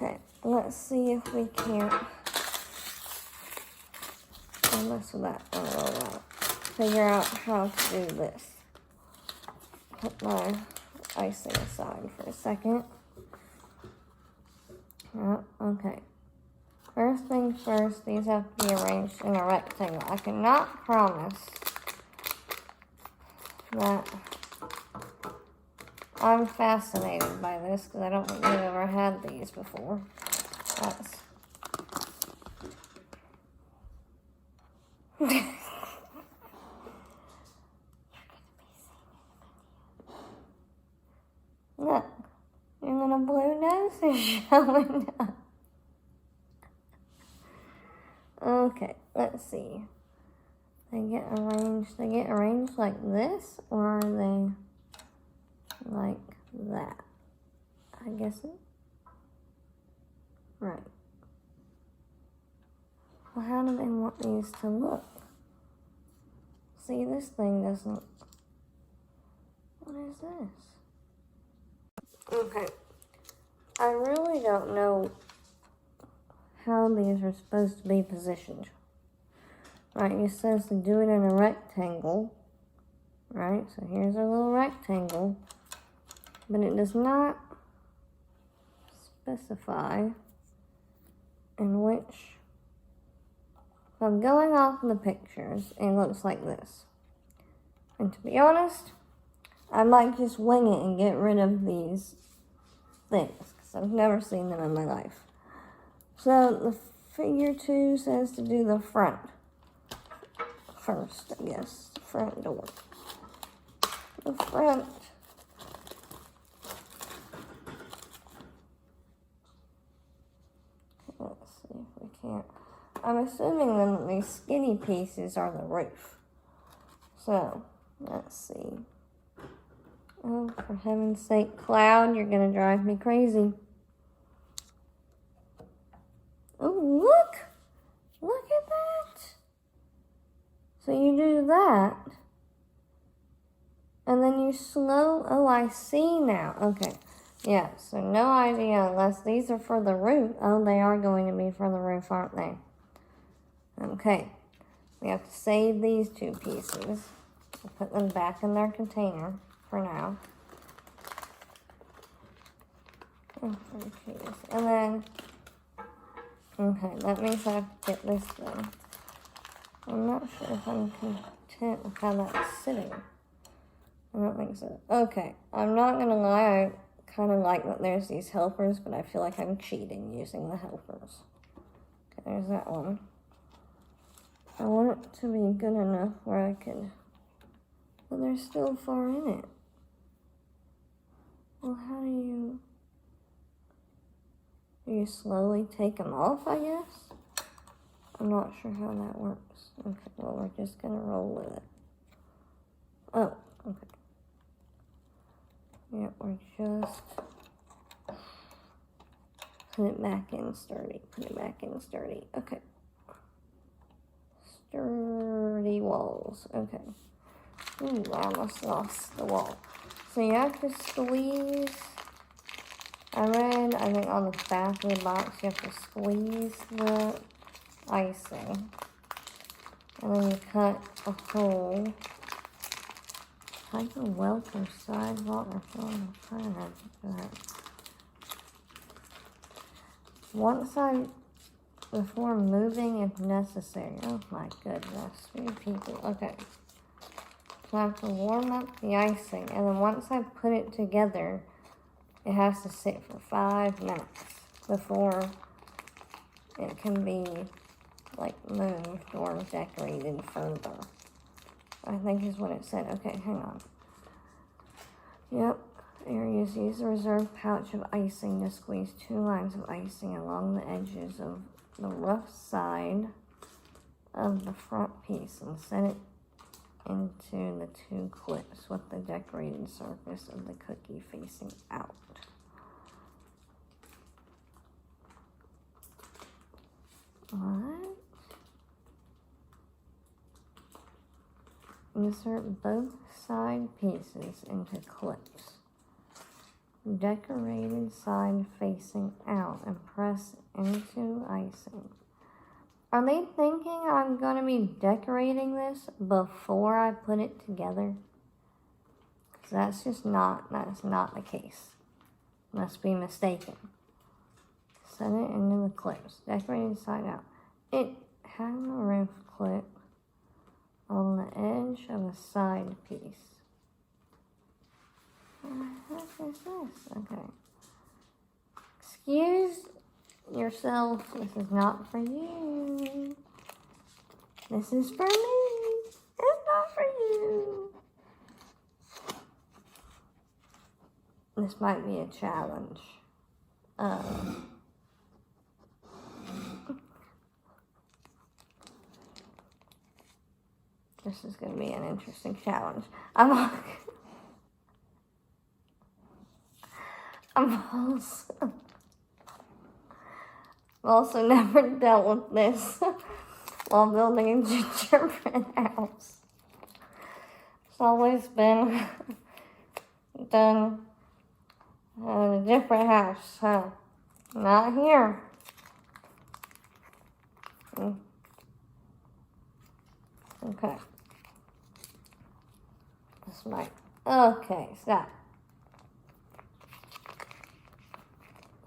Okay, let's see if we can't, unless that one roll out, figure out how to do this. Put my icing aside for a second. Okay. First things first, these have to be arranged in a rectangle. I cannot promise that I'm fascinated by this because I don't think we've ever had these before. That's look, your little blue nose is showing up. Okay, let's see. They get arranged like this, or are they like that? I guess it. Right. Well, how do they want these to look? See, this thing doesn't. What is this? Okay. I really don't know how these are supposed to be positioned. Right, it says to do it in a rectangle. Right, so here's our little rectangle. But it does not specify in which. If I'm going off of the pictures, it looks like this. And to be honest, I might just wing it and get rid of these things, because I've never seen them in my life. So the figure 2 says to do the front first, I guess. The front door. The front. Let's see if we can't. I'm assuming that these skinny pieces are the roof. So, let's see. Oh, for heaven's sake, Cloud, you're gonna drive me crazy. Oh, look! Look at that! So you do that. And then you oh, I see now. Okay. Yeah, so no idea unless these are for the roof. Oh, they are going to be for the roof, aren't they? Okay. We have to save these 2 pieces. I'll put them back in their container for now. And then, okay, that means I have to get this done. I'm not sure if I'm content with how that's sitting. I don't think so. Okay, I'm not gonna lie, I kind of like that there's these helpers, but I feel like I'm cheating using the helpers. Okay, there's that one. I want it to be good enough where I can, but they're still far in it. Well, how do you slowly take them off, I guess? I'm not sure how that works. Okay, well, we're just gonna roll with it. Oh, okay. Yeah, we're just put it back in sturdy. Put it back in sturdy. Okay. Sturdy walls. Okay. Ooh, I almost lost the wall. So you have to squeeze. I think on the back of the box, you have to squeeze the icing. And then you cut a hole. Type of welt or sidewalk or something. Before moving if necessary. Oh my goodness, 3 people. Okay. So I have to warm up the icing, and then once I put it together, it has to sit for 5 minutes before it can be like moved or decorated further. I think is what it said. Okay, hang on. Yep. Areas use the reserve pouch of icing to squeeze 2 lines of icing along the edges of the rough side of the front piece and set it into the 2 clips with the decorated surface of the cookie facing out. What? Insert both side pieces into clips. decorated side facing out and press into icing. Are they thinking I'm going to be decorating this before I put it together? Because that's not the case. Must be mistaken. Set it into the clips. Decorated side out. It had a roof clip on the edge of a side piece. What is this? Okay. Excuse yourself. This is not for you. This is for me. It's not for you. This might be a challenge. This is going to be an interesting challenge. I'm also never dealt with this while building a gingerbread house. It's always been done in a different house, huh? Not here. Okay. This might. Okay, stop.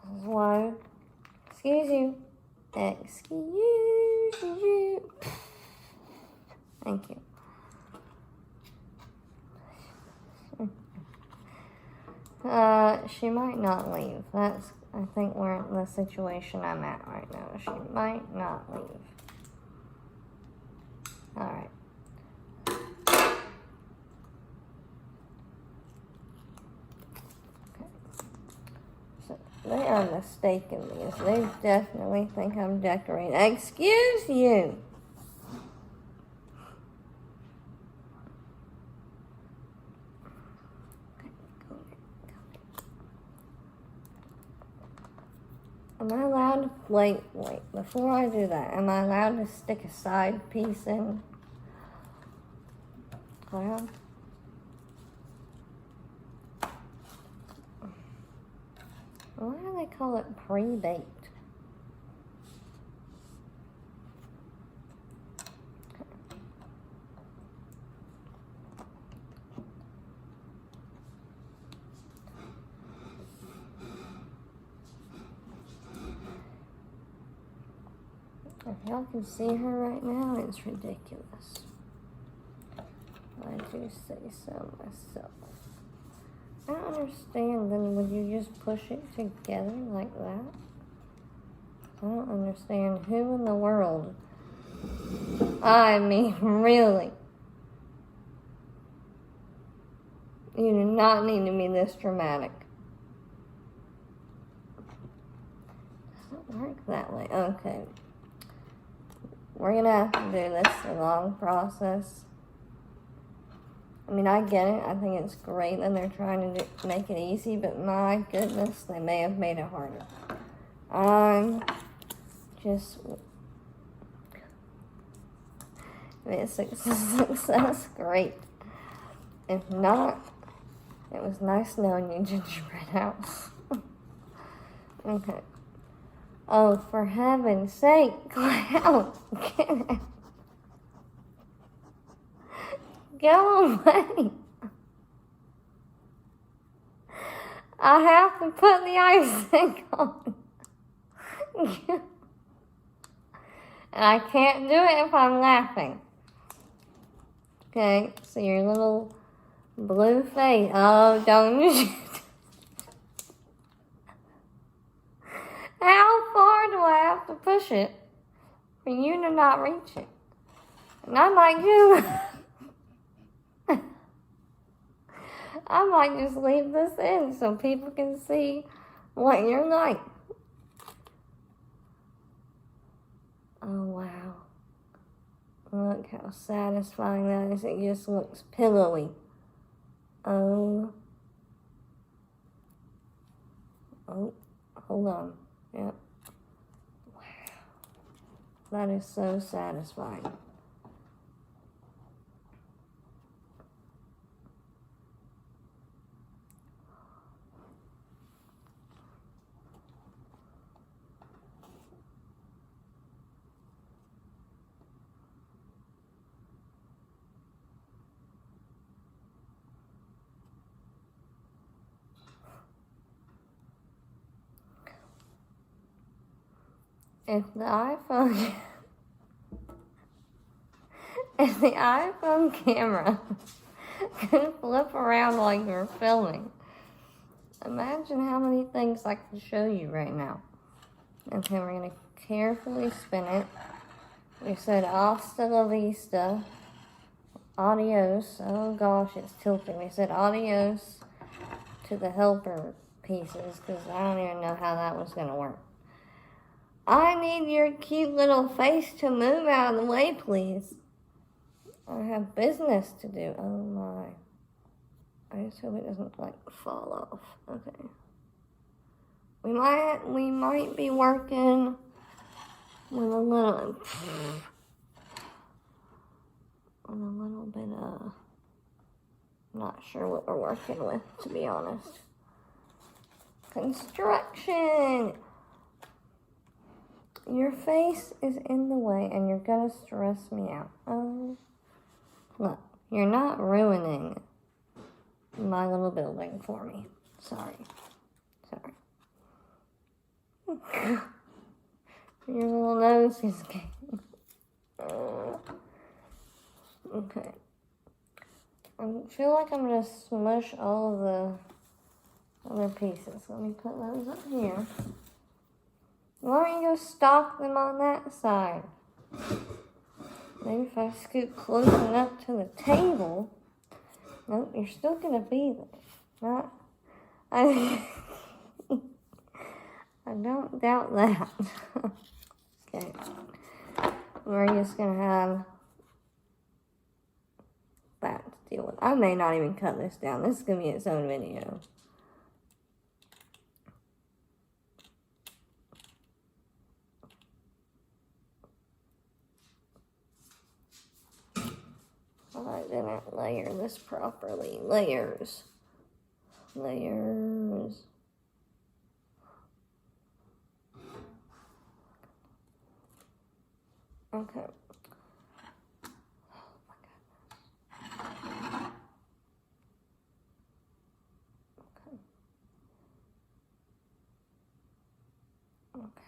This is why. Excuse you. Excuse you. Thank you. She might not leave. I think we're in the situation I'm at right now. She might not leave. Alright. Okay. So they are mistaken these. They definitely think I'm decorating. Excuse you! Am I allowed to, wait, before I do that, am I allowed to stick a side piece in? Well, why do they call it pre-baked? If y'all can see her right now, it's ridiculous. I do say so myself. I don't understand, then would you just push it together like that? I don't understand who in the world. I mean, really. You do not need to be this dramatic. It doesn't work that way. Okay. We're going to have to do this, a long process. I mean, I get it. I think it's great that they're trying to make it easy, but my goodness, they may have made it harder. I'm just... If it's a success, great. If not, it was nice knowing you, gingerbread house. Okay. Oh, for heaven's sake, Cloud, go away. I have to put the icing on. And I can't do it if I'm laughing. Okay, so your little blue face. Oh, don't you? How far do I have to push it for you to not reach it? And I might just leave this in so people can see what you're like. Oh, wow. Look how satisfying that is. It just looks pillowy. Oh, hold on. Yep. Wow. That is so satisfying. if the iPhone if the iPhone camera could flip around while you're filming, imagine how many things I can show you right now. Okay, we're gonna carefully spin it. We said hasta la vista, adios. Oh gosh, it's tilting. We said adios to the helper pieces because I don't even know how that was gonna work. I need your cute little face to move out of the way, please. I have business to do. Oh my. I just hope it doesn't like fall off. Okay. We might be working with a little bit of, not sure what we're working with, to be honest. Construction. Your face is in the way and you're gonna stress me out. Oh, look, you're not ruining my little building for me. Sorry. Your little nose is getting... Okay. I feel like I'm gonna smush all of the other pieces. Let me put those up here. Why don't you go stock them on that side? Maybe if I scoot close enough to the table. Nope, you're still gonna be there. Not, I don't doubt that. Okay. We're just gonna have that to deal with. I may not even cut this down. This is gonna be its own video. I didn't layer this properly. Layers. Okay. Oh my goodness. Okay.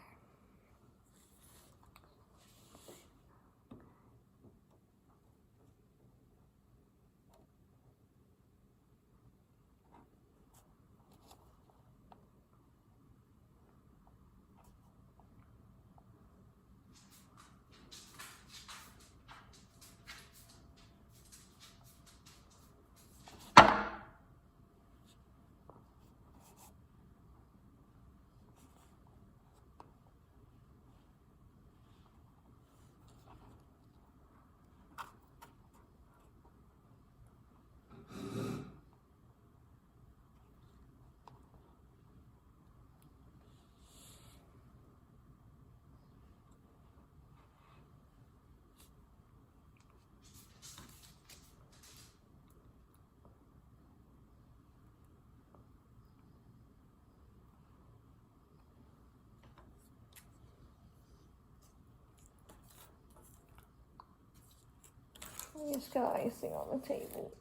I just got icing on the table.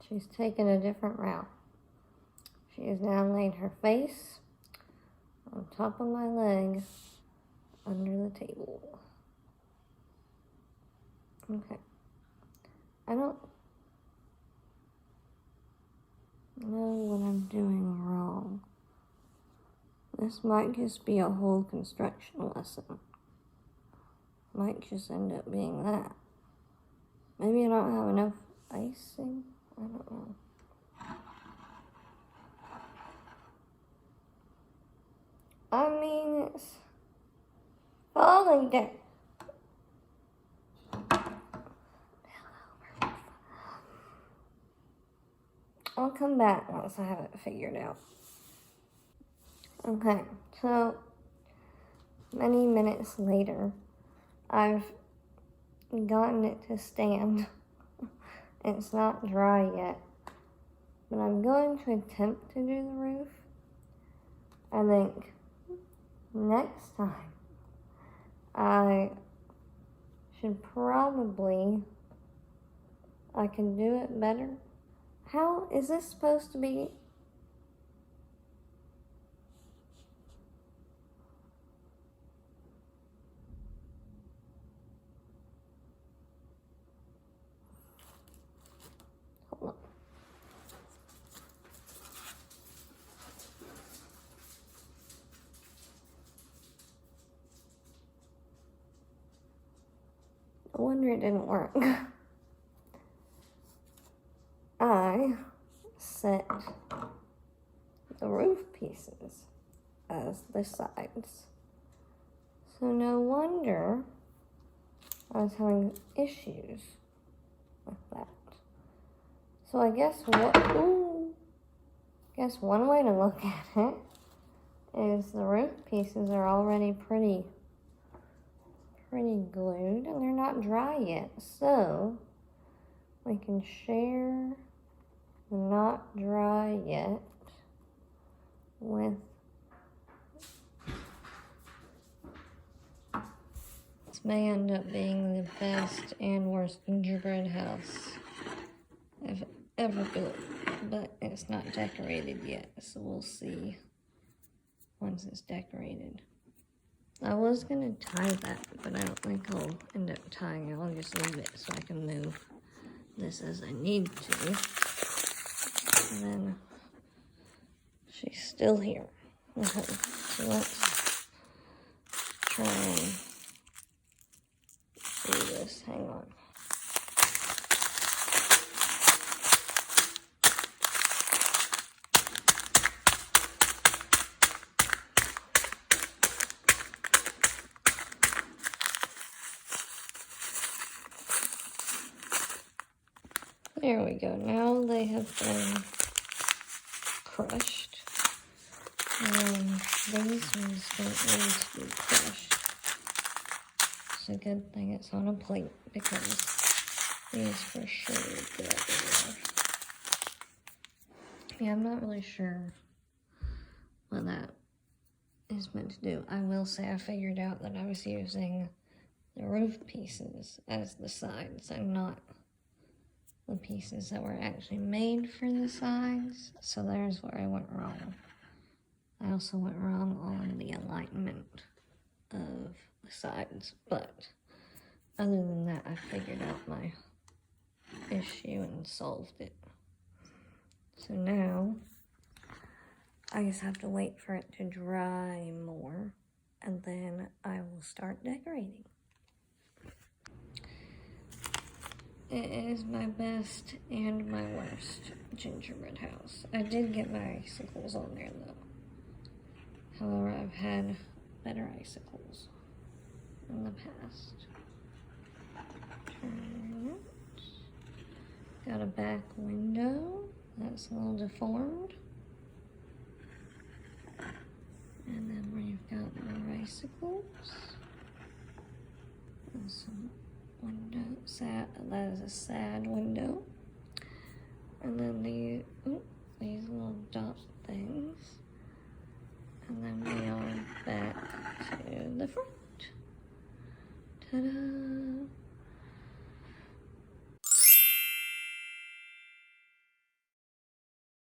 She's taken a different route. She has now laid her face on top of my leg under the table. Okay. I don't know what I'm doing wrong. This might just be a whole construction lesson. Might just end up being that. Maybe I don't have enough icing. I don't know. I mean, it's falling down. I'll come back once I have it figured out. Okay, so many minutes later, I've gotten it to stand. It's not dry yet. But I'm going to attempt to do the roof. I think next time I can do it better. How is this supposed to be? Hold on. No wonder it didn't work. I set the roof pieces as the sides. So no wonder I was having issues with that. So I guess one way to look at it is the roof pieces are already pretty glued and they're not dry yet. So we can share the not dry yet with this may end up being the best and worst gingerbread house I've ever built, but it's not decorated yet, so we'll see once it's decorated. I was gonna tie that, but I don't think I'll end up tying it. I'll just leave it so I can move this as I need to. And then she's still here. Okay, so let's try and do this. Hang on. There we go. Now they have been crushed. These ones don't need to be crushed. It's a good thing it's on a plate because these for sure would go everywhere. Yeah, I'm not really sure what that is meant to do. I will say I figured out that I was using the roof pieces as the sides and not the pieces that were actually made for the sides. So there's where I went wrong. I also went wrong on the alignment of the sides, but other than that, I figured out my issue and solved it. So now I just have to wait for it to dry more, and then I will start decorating. It is my best and my worst gingerbread house. I did get my icicles on there though. However, I've had better icicles in the past. Turn it. Got a back window that's a little deformed. And then we've got more icicles. And some window, that is a sad window. And then these little dot things. And then we are back to the front. Ta-da!